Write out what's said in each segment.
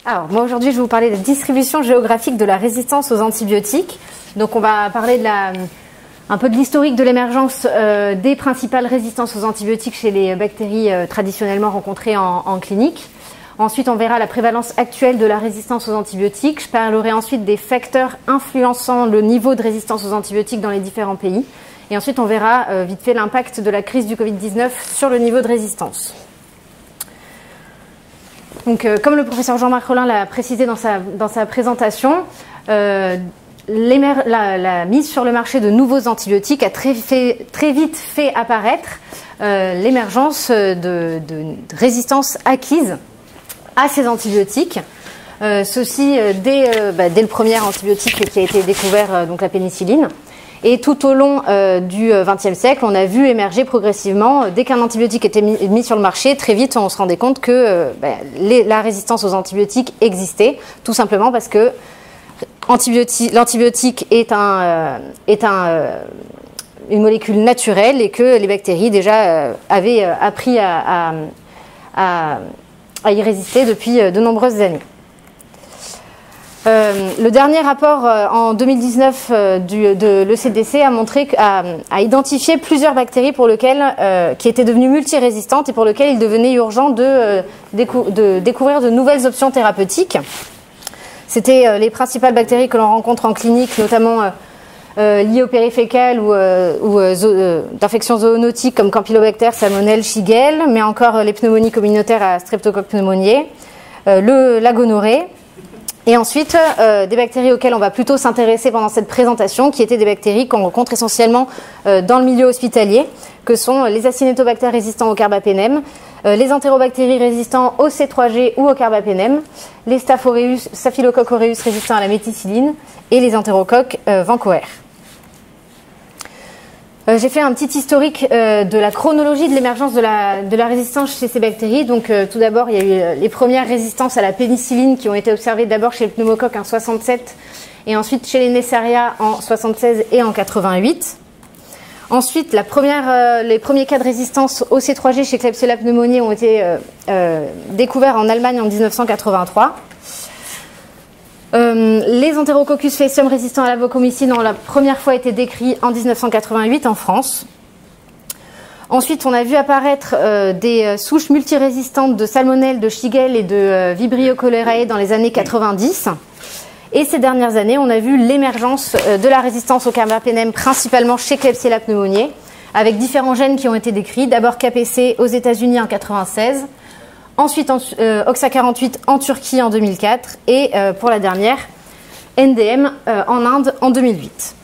Alors, moi aujourd'hui, je vais vous parler de la distribution géographique de la résistance aux antibiotiques. Donc, on va parler de un peu de l'historique de l'émergence des principales résistances aux antibiotiques chez les bactéries traditionnellement rencontrées en clinique. Ensuite, on verra la prévalence actuelle de la résistance aux antibiotiques. Je parlerai ensuite des facteurs influençant le niveau de résistance aux antibiotiques dans les différents pays. Et ensuite, on verra vite fait l'impact de la crise du Covid-19 sur le niveau de résistance. Donc, comme le professeur Jean-Marc Rollin l'a précisé dans sa présentation, la mise sur le marché de nouveaux antibiotiques a très vite fait apparaître l'émergence de résistance acquise à ces antibiotiques. Ceci dès le premier antibiotique qui a été découvert, donc la pénicilline. Et tout au long du XXe siècle, on a vu émerger progressivement, dès qu'un antibiotique était mis sur le marché, très vite on se rendait compte que la résistance aux antibiotiques existait, tout simplement parce que l'antibiotique est une molécule naturelle et que les bactéries déjà avaient appris à y résister depuis de nombreuses années. Le dernier rapport en 2019 de l'ECDC a identifié plusieurs bactéries pour lesquelles, qui étaient devenues multirésistantes et pour lesquelles il devenait urgent de découvrir de nouvelles options thérapeutiques. C'était les principales bactéries que l'on rencontre en clinique, notamment liées aux périfécales ou d'infections zoonotiques comme Campylobacter, Salmonelle, Shigella, mais encore les pneumonies communautaires à Streptocoque pneumoniae, la gonorrhée. Et ensuite, des bactéries auxquelles on va plutôt s'intéresser pendant cette présentation, qui étaient des bactéries qu'on rencontre essentiellement dans le milieu hospitalier, que sont les Acinetobacter résistants au carbapénème, les entérobactéries résistants au C3G ou au carbapénème, les Staphylococcus aureus résistants à la méticilline et les entérocoques vancomyces. J'ai fait un petit historique de la chronologie de l'émergence de la résistance chez ces bactéries. Donc tout d'abord, il y a eu les premières résistances à la pénicilline qui ont été observées d'abord chez le pneumocoque en 67 et ensuite chez les Neisseria en 76 et en 88. Ensuite, les premiers cas de résistance au C3G chez Klebsiella pneumoniae ont été découverts en Allemagne en 1983. Les Enterococcus faecium résistants à la vancomycine ont la première fois été décrits en 1988 en France. Ensuite, on a vu apparaître des souches multirésistantes de Salmonelle, de Shigella et de Vibrio cholerae dans les années 90. Et ces dernières années, on a vu l'émergence de la résistance au carbapénème, principalement chez Klebsiella pneumoniae, avec différents gènes qui ont été décrits. D'abord KPC aux États-Unis en 1996. Ensuite, OXA48 en Turquie en 2004 et pour la dernière, NDM en Inde en 2008.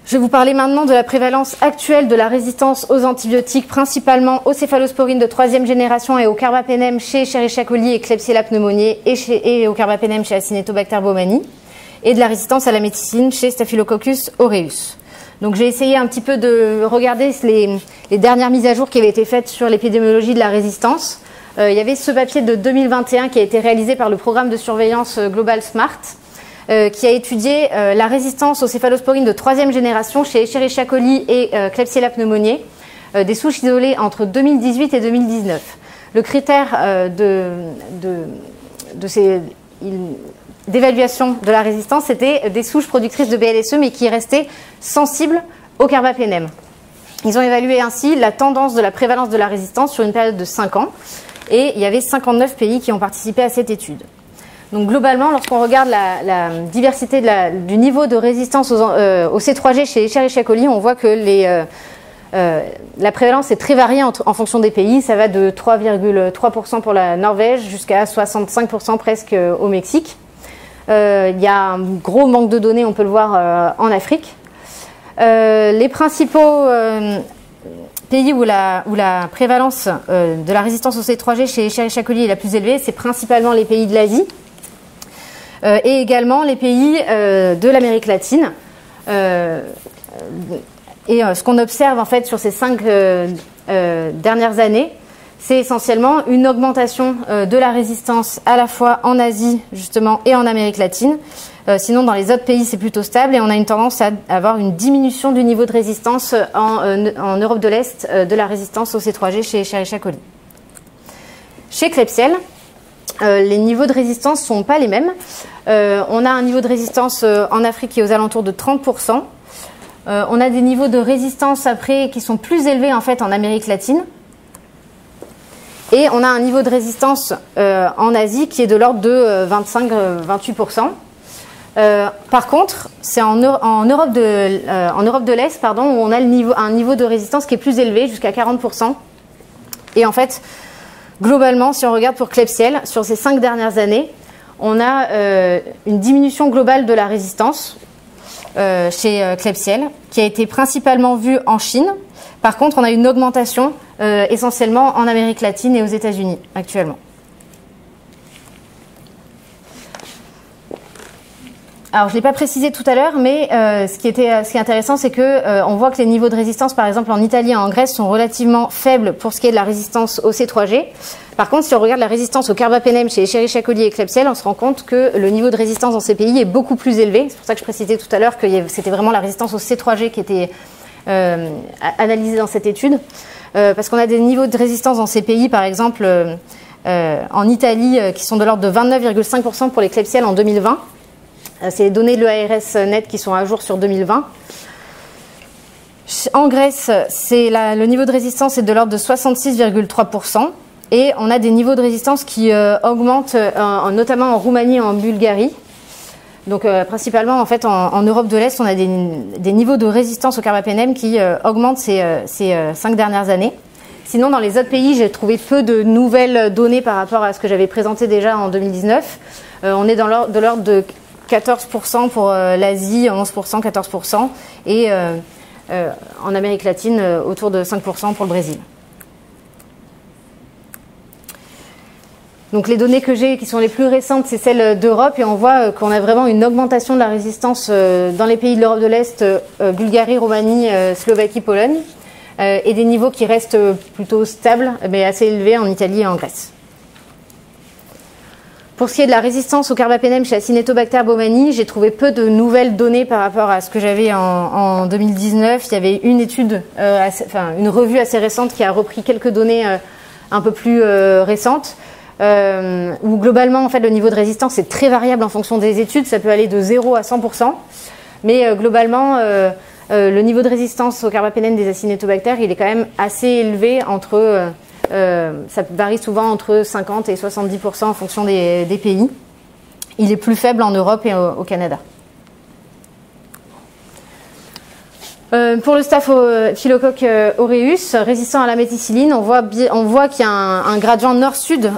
Je vais vous parler maintenant de la prévalence actuelle de la résistance aux antibiotiques, principalement aux céphalosporines de 3e génération et au carbapénème chez Escherichia coli et Klebsiella pneumoniae et au carbapénème chez Acinetobacter baumannii, et de la résistance à la méticilline chez Staphylococcus aureus. Donc j'ai essayé un petit peu de regarder les dernières mises à jour qui avaient été faites sur l'épidémiologie de la résistance. Il y avait ce papier de 2021 qui a été réalisé par le programme de surveillance Global Smart, qui a étudié la résistance aux céphalosporines de 3e génération chez Escherichia coli et Klebsiella pneumoniae, des souches isolées entre 2018 et 2019. Le critère d'évaluation de la résistance, c'était des souches productrices de BLSE, mais qui restaient sensibles au carbapénème. Ils ont évalué ainsi la tendance de la prévalence de la résistance sur une période de 5 ans, et il y avait 59 pays qui ont participé à cette étude. Donc globalement, lorsqu'on regarde la diversité du niveau de résistance au C3G chez Escherichia coli, on voit que la prévalence est très variée en fonction des pays. Ça va de 3,3% pour la Norvège jusqu'à 65% presque au Mexique. Il y a un gros manque de données, on peut le voir en Afrique. Les principaux pays où la prévalence de la résistance au C3G chez Escherichia coli est la plus élevée, c'est principalement les pays de l'Asie et également les pays de l'Amérique latine. Et ce qu'on observe en fait sur ces 5 dernières années, c'est essentiellement une augmentation de la résistance à la fois en Asie justement et en Amérique latine. Sinon, dans les autres pays, c'est plutôt stable et on a une tendance à avoir une diminution du niveau de résistance en Europe de l'Est de la résistance au C3G chez Escherichia coli. Chez Klebsiella, les niveaux de résistance ne sont pas les mêmes. On a un niveau de résistance en Afrique qui est aux alentours de 30%. On a des niveaux de résistance après qui sont plus élevés en fait en Amérique latine. Et on a un niveau de résistance en Asie qui est de l'ordre de 25-28%. Par contre, c'est en Europe de l'Est, pardon, où on a un niveau de résistance qui est plus élevé, jusqu'à 40%. Et en fait, globalement, si on regarde pour Klebsiella, sur ces 5 dernières années, on a une diminution globale de la résistance chez Klebsiella, qui a été principalement vue en Chine. Par contre, on a une augmentation essentiellement en Amérique latine et aux États-Unis actuellement. Alors, je ne l'ai pas précisé tout à l'heure, mais ce qui est intéressant, c'est que on voit que les niveaux de résistance, par exemple en Italie et en Grèce, sont relativement faibles pour ce qui est de la résistance au C3G. Par contre, si on regarde la résistance au carbapénème chez Escherichia coli et Klebsiella, on se rend compte que le niveau de résistance dans ces pays est beaucoup plus élevé. C'est pour ça que je précisais tout à l'heure que c'était vraiment la résistance au C3G qui était analysée dans cette étude. Parce qu'on a des niveaux de résistance dans ces pays, par exemple en Italie, qui sont de l'ordre de 29,5% pour les Klebsiella en 2020. C'est les données de l'EARS net qui sont à jour sur 2020. En Grèce, le niveau de résistance est de l'ordre de 66,3%. Et on a des niveaux de résistance qui augmentent, notamment en Roumanie et en Bulgarie. Donc principalement en fait en Europe de l'Est, on a des niveaux de résistance au carbapénème qui augmentent ces 5 dernières années. Sinon, dans les autres pays, j'ai trouvé peu de nouvelles données par rapport à ce que j'avais présenté déjà en 2019. On est de l'ordre de 14% pour l'Asie, 11%, 14%, et en Amérique latine, autour de 5% pour le Brésil. Donc les données que j'ai qui sont les plus récentes, c'est celles d'Europe, et on voit qu'on a vraiment une augmentation de la résistance dans les pays de l'Europe de l'Est, Bulgarie, Roumanie, Slovaquie, Pologne, et des niveaux qui restent plutôt stables, mais assez élevés en Italie et en Grèce. Pour ce qui est de la résistance au carbapénème chez Acinetobacter baumannii, j'ai trouvé peu de nouvelles données par rapport à ce que j'avais en 2019. Il y avait une étude, une revue assez récente qui a repris quelques données un peu plus récentes, où globalement, en fait, le niveau de résistance est très variable en fonction des études. Ça peut aller de 0 à 100%. Mais globalement, le niveau de résistance au carbapénème des Acinetobacter, il est quand même assez élevé entre... ça varie souvent entre 50 et 70% en fonction des pays. Il est plus faible en Europe et au Canada. Pour le Staphylococcus aureus, résistant à la méticilline, on voit qu'il y a un gradient nord-sud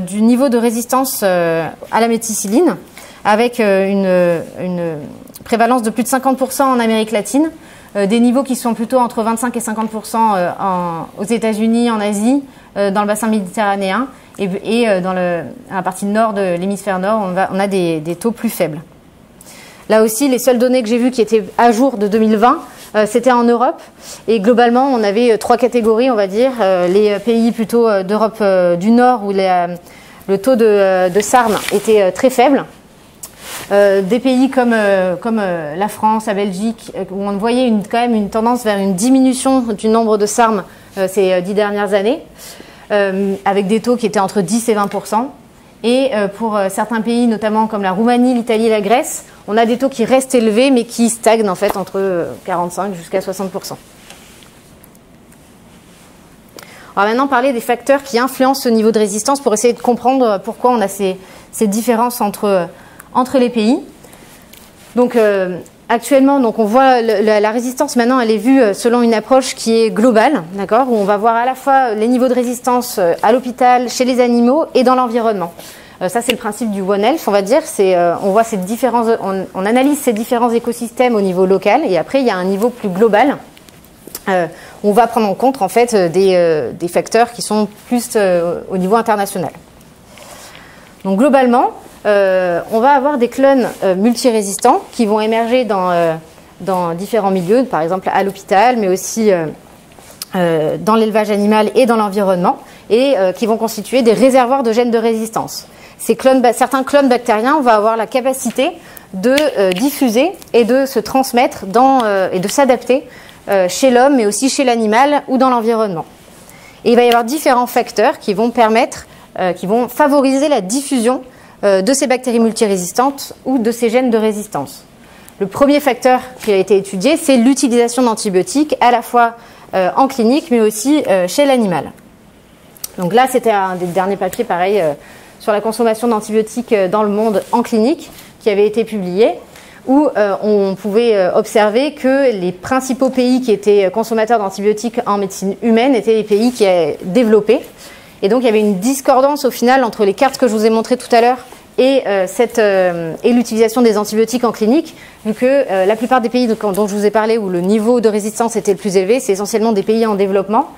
du niveau de résistance à la méticilline, avec une prévalence de plus de 50% en Amérique latine, des niveaux qui sont plutôt entre 25 et 50% aux États-Unis, en Asie, dans le bassin méditerranéen, et dans la partie nord de l'hémisphère nord, on a des taux plus faibles. Là aussi, les seules données que j'ai vues qui étaient à jour de 2020, c'était en Europe, et globalement, on avait 3 catégories, on va dire, les pays plutôt d'Europe du Nord, où le taux de SARM était très faible. Des pays comme la France, la Belgique, où on voyait quand même une tendance vers une diminution du nombre de SARM ces 10 dernières années, avec des taux qui étaient entre 10 et 20%. Et pour certains pays, notamment comme la Roumanie, l'Italie et la Grèce, on a des taux qui restent élevés, mais qui stagnent en fait entre 45 jusqu'à 60%. On va maintenant parler des facteurs qui influencent ce niveau de résistance pour essayer de comprendre pourquoi on a ces différences entre les pays. Donc actuellement, on voit la résistance maintenant, elle est vue selon une approche qui est globale, d'accord, où on va voir à la fois les niveaux de résistance à l'hôpital, chez les animaux et dans l'environnement. Ça, c'est le principe du One Health, on va dire. On voit on analyse ces différents écosystèmes au niveau local, et après il y a un niveau plus global. On va prendre en compte en fait des facteurs qui sont plus au niveau international. Donc globalement, on va avoir des clones multirésistants qui vont émerger dans différents milieux, par exemple à l'hôpital, mais aussi dans l'élevage animal et dans l'environnement, et qui vont constituer des réservoirs de gènes de résistance. Certains clones bactériens vont avoir la capacité de diffuser et de se transmettre et de s'adapter chez l'homme, mais aussi chez l'animal ou dans l'environnement. Et il va y avoir différents facteurs qui vont permettre qui vont favoriser la diffusion de ces bactéries multirésistantes ou de ces gènes de résistance. Le premier facteur qui a été étudié, c'est l'utilisation d'antibiotiques à la fois en clinique mais aussi chez l'animal. Donc là, c'était un des derniers papiers, pareil, sur la consommation d'antibiotiques dans le monde en clinique, qui avait été publié, où on pouvait observer que les principaux pays qui étaient consommateurs d'antibiotiques en médecine humaine étaient les pays qui avaient développé. Et donc, il y avait une discordance au final entre les cartes que je vous ai montrées tout à l'heure et l'utilisation des antibiotiques en clinique, vu que la plupart des pays dont je vous ai parlé où le niveau de résistance était le plus élevé, c'est essentiellement des pays en développement.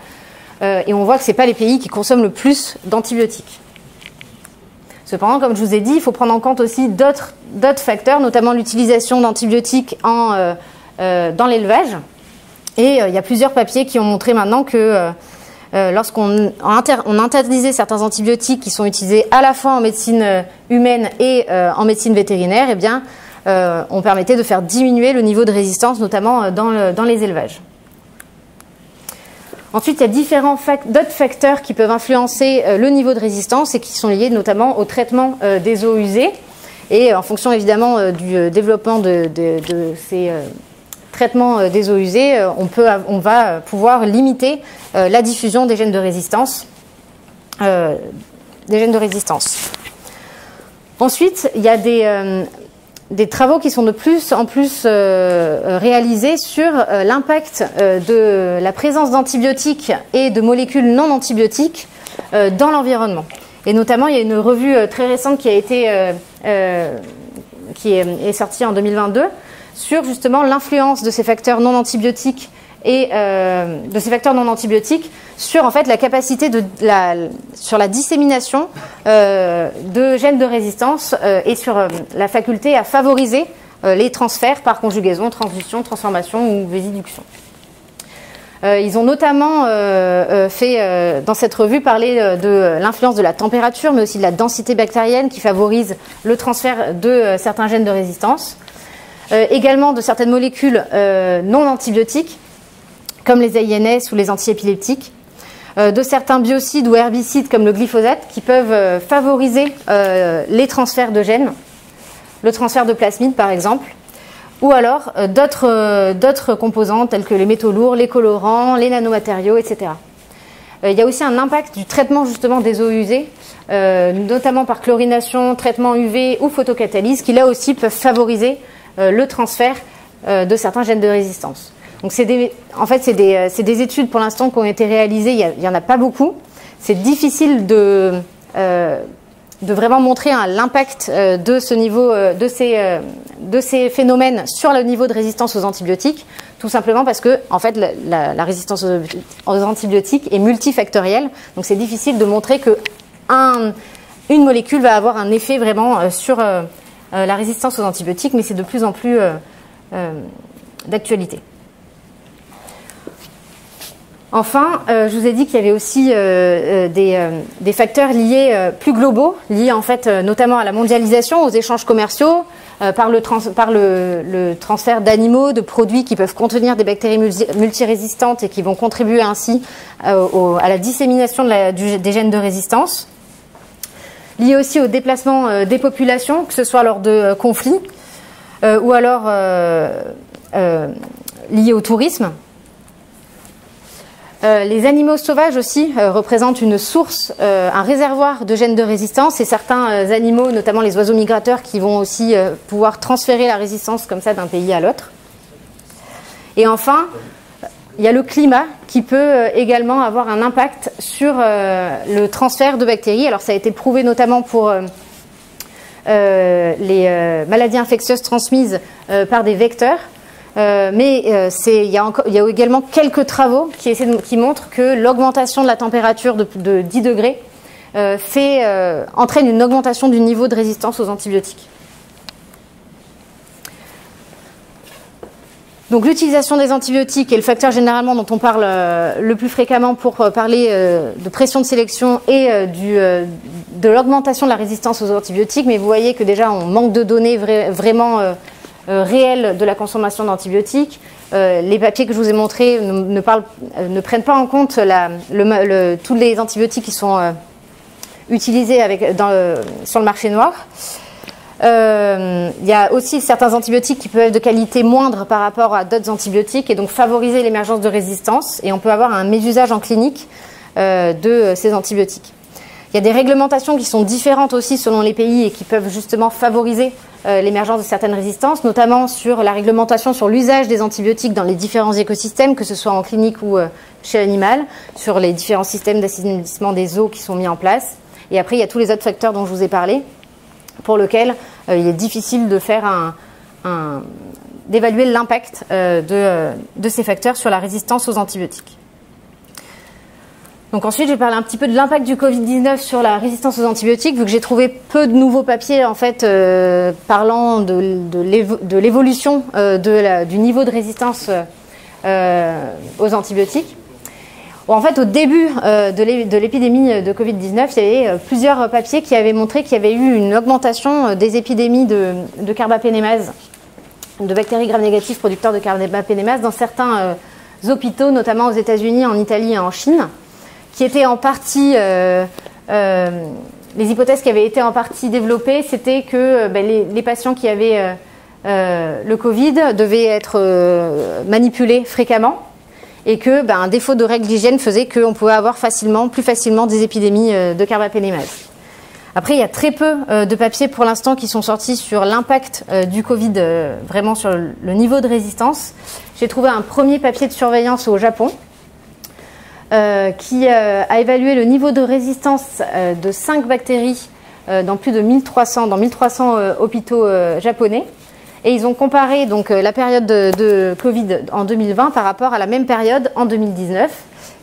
Et on voit que ce n'est pas les pays qui consomment le plus d'antibiotiques. Cependant, comme je vous ai dit, il faut prendre en compte aussi d'autres facteurs, notamment l'utilisation d'antibiotiques dans l'élevage. Et il y a plusieurs papiers qui ont montré maintenant que lorsqu'on interdisait certains antibiotiques qui sont utilisés à la fois en médecine humaine et en médecine vétérinaire, eh bien, on permettait de faire diminuer le niveau de résistance, notamment dans les élevages. Ensuite, il y a d'autres facteurs qui peuvent influencer le niveau de résistance et qui sont liés notamment au traitement des eaux usées. Et en fonction évidemment du développement de ces traitements des eaux usées, on va pouvoir limiter la diffusion des gènes de résistance. Ensuite, il y a des travaux qui sont de plus en plus réalisés sur l'impact de la présence d'antibiotiques et de molécules non antibiotiques dans l'environnement. Et notamment, il y a une revue très récente qui est sortie en 2022 sur justement l'influence de ces facteurs non antibiotiques sur en fait la capacité sur la dissémination de gènes de résistance et sur la faculté à favoriser les transferts par conjugaison, transduction, transformation ou vésiduction. Ils ont notamment fait dans cette revue parler de l'influence de la température mais aussi de la densité bactérienne qui favorise le transfert de certains gènes de résistance, également de certaines molécules non antibiotiques comme les AINS ou les antiépileptiques, de certains biocides ou herbicides comme le glyphosate qui peuvent favoriser les transferts de gènes, le transfert de plasmides par exemple, ou alors d'autres composants tels que les métaux lourds, les colorants, les nanomatériaux, etc. Il y a aussi un impact du traitement justement des eaux usées, notamment par chlorination, traitement UV ou photocatalyse, qui là aussi peuvent favoriser le transfert de certains gènes de résistance. Donc c'est des études pour l'instant qui ont été réalisées, il n'y en a pas beaucoup. C'est difficile de vraiment montrer l'impact de ce niveau, de ces phénomènes sur le niveau de résistance aux antibiotiques, tout simplement parce que en fait, la résistance aux antibiotiques est multifactorielle. Donc c'est difficile de montrer qu'une molécule va avoir un effet vraiment sur la résistance aux antibiotiques, mais c'est de plus en plus d'actualité. Enfin, je vous ai dit qu'il y avait aussi des facteurs liés plus globaux, liés en fait notamment à la mondialisation, aux échanges commerciaux, par le transfert d'animaux, de produits qui peuvent contenir des bactéries multirésistantes et qui vont contribuer ainsi à la dissémination des gènes de résistance. Liés aussi au déplacement des populations, que ce soit lors de conflits ou alors liés au tourisme. Les animaux sauvages aussi représentent une source, un réservoir de gènes de résistance et certains animaux, notamment les oiseaux migrateurs, qui vont aussi pouvoir transférer la résistance comme ça d'un pays à l'autre. Et enfin, il y a le climat qui peut également avoir un impact sur le transfert de bactéries. Alors ça a été prouvé notamment pour les maladies infectieuses transmises par des vecteurs. Mais il y a également quelques travaux qui montrent que l'augmentation de la température de 10 degrés entraîne une augmentation du niveau de résistance aux antibiotiques. Donc l'utilisation des antibiotiques est le facteur généralement dont on parle le plus fréquemment pour parler de pression de sélection et de l'augmentation de la résistance aux antibiotiques. Mais vous voyez que déjà on manque de données vraiment réelles de la consommation d'antibiotiques. Les papiers que je vous ai montrés ne prennent pas en compte tous les antibiotiques qui sont utilisés sur le marché noir. Il y a aussi certains antibiotiques qui peuvent être de qualité moindre par rapport à d'autres antibiotiques et donc favoriser l'émergence de résistance. Et on peut avoir un mésusage en clinique de ces antibiotiques. Il y a des réglementations qui sont différentes aussi selon les pays et qui peuvent justement favoriser l'émergence de certaines résistances, notamment sur la réglementation sur l'usage des antibiotiques dans les différents écosystèmes, que ce soit en clinique ou chez l'animal, sur les différents systèmes d'assainissement des eaux qui sont mis en place. Et après, il y a tous les autres facteurs dont je vous ai parlé, pour lesquels il est difficile de faire d'évaluer l'impact de ces facteurs sur la résistance aux antibiotiques. Donc ensuite, je vais parler un petit peu de l'impact du Covid-19 sur la résistance aux antibiotiques, vu que j'ai trouvé peu de nouveaux papiers en fait parlant de l'évolution du niveau de résistance aux antibiotiques. Bon, en fait, au début de l'épidémie de Covid-19, il y avait plusieurs papiers qui avaient montré qu'il y avait eu une augmentation des épidémies de carbapénémase, de bactéries gram-négatives producteurs de carbapénémase dans certains hôpitaux, notamment aux États-Unis, en Italie et en Chine, qui étaient en partie, les hypothèses qui avaient été en partie développées, c'était que les patients qui avaient le Covid devaient être manipulés fréquemment et que un défaut de règles d'hygiène faisait qu'on pouvait avoir plus facilement des épidémies de carbapénémase. Après, il y a très peu de papiers pour l'instant qui sont sortis sur l'impact du Covid, vraiment sur le niveau de résistance. J'ai trouvé un premier papier de surveillance au Japon, qui a évalué le niveau de résistance de 5 bactéries dans plus de 1300 hôpitaux japonais. Et ils ont comparé donc la période de Covid en 2020 par rapport à la même période en 2019.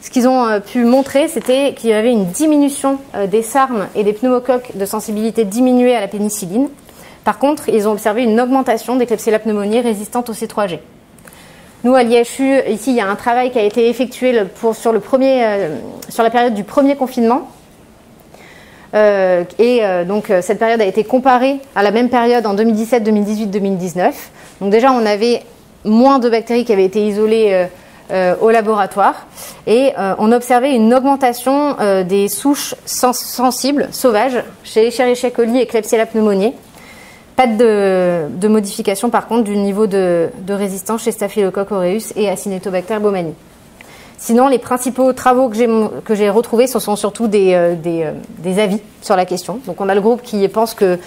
Ce qu'ils ont pu montrer, c'était qu'il y avait une diminution des SARM et des pneumocoques de sensibilité diminuée à la pénicilline. Par contre, ils ont observé une augmentation des Klebsiella pneumoniae résistantes au C3G. Nous, à l'IHU, ici, il y a un travail qui a été effectué sur la période du premier confinement. Donc, cette période a été comparée à la même période en 2017, 2018, 2019. Donc déjà, on avait moins de bactéries qui avaient été isolées au laboratoire. Et on observait une augmentation des souches sensibles, sauvages, chez Escherichia coli et Klebsiella pneumoniae. Pas de modification par contre du niveau de résistance chez Staphylococcus aureus et Acinetobacter baumannii. Sinon, les principaux travaux que j'ai retrouvés, ce sont surtout des avis sur la question. Donc on a le groupe qui pense que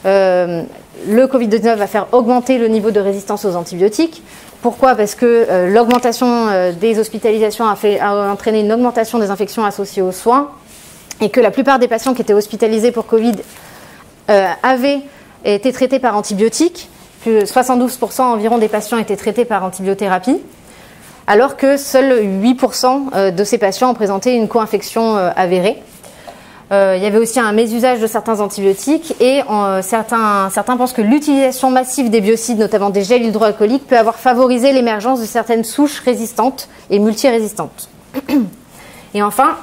le Covid-19 va faire augmenter le niveau de résistance aux antibiotiques. Pourquoi ? Parce que l'augmentation des hospitalisations a entraîné une augmentation des infections associées aux soins et que la plupart des patients qui étaient hospitalisés pour Covid avaient été traités par antibiotiques. Plus 72% environ des patients étaient traités par antibiothérapie, alors que seuls 8% de ces patients ont présenté une co-infection avérée. Il y avait aussi un mésusage de certains antibiotiques et certains pensent que l'utilisation massive des biocides, notamment des gels hydroalcooliques, peut avoir favorisé l'émergence de certaines souches résistantes et multirésistantes. Et enfin,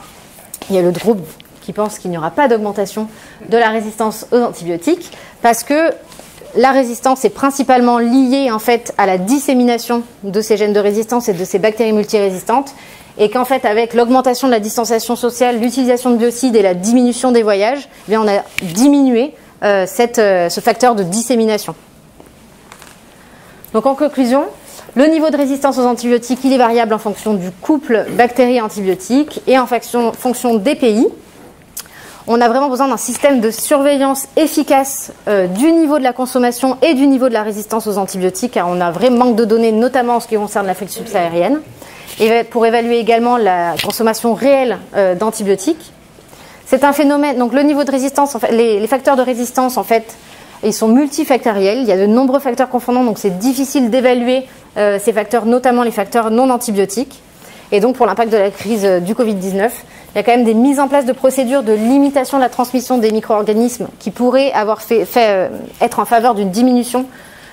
il y a le groupe qui pense qu'il n'y aura pas d'augmentation de la résistance aux antibiotiques parce que la résistance est principalement liée en fait à la dissémination de ces gènes de résistance et de ces bactéries multirésistantes et qu'en fait avec l'augmentation de la distanciation sociale, l'utilisation de biocides et la diminution des voyages, eh bien, on a diminué ce facteur de dissémination. Donc en conclusion, le niveau de résistance aux antibiotiques il est variable en fonction du couple bactéries-antibiotiques et en fonction des pays. On a vraiment besoin d'un système de surveillance efficace du niveau de la consommation et du niveau de la résistance aux antibiotiques, car on a un vrai manque de données, notamment en ce qui concerne l'Afrique subsaharienne, et pour évaluer également la consommation réelle d'antibiotiques. C'est un phénomène, donc le niveau de résistance, en fait, les facteurs de résistance, en fait, ils sont multifactoriels, il y a de nombreux facteurs confondants, donc c'est difficile d'évaluer ces facteurs, notamment les facteurs non antibiotiques. Et donc pour l'impact de la crise du Covid-19, il y a quand même des mises en place de procédures de limitation de la transmission des micro-organismes qui pourraient avoir être en faveur d'une diminution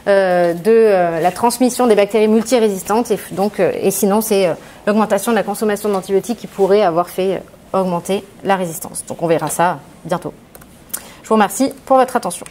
de la transmission des bactéries multirésistantes. Et sinon, c'est l'augmentation de la consommation d'antibiotiques qui pourrait avoir fait augmenter la résistance. Donc on verra ça bientôt. Je vous remercie pour votre attention.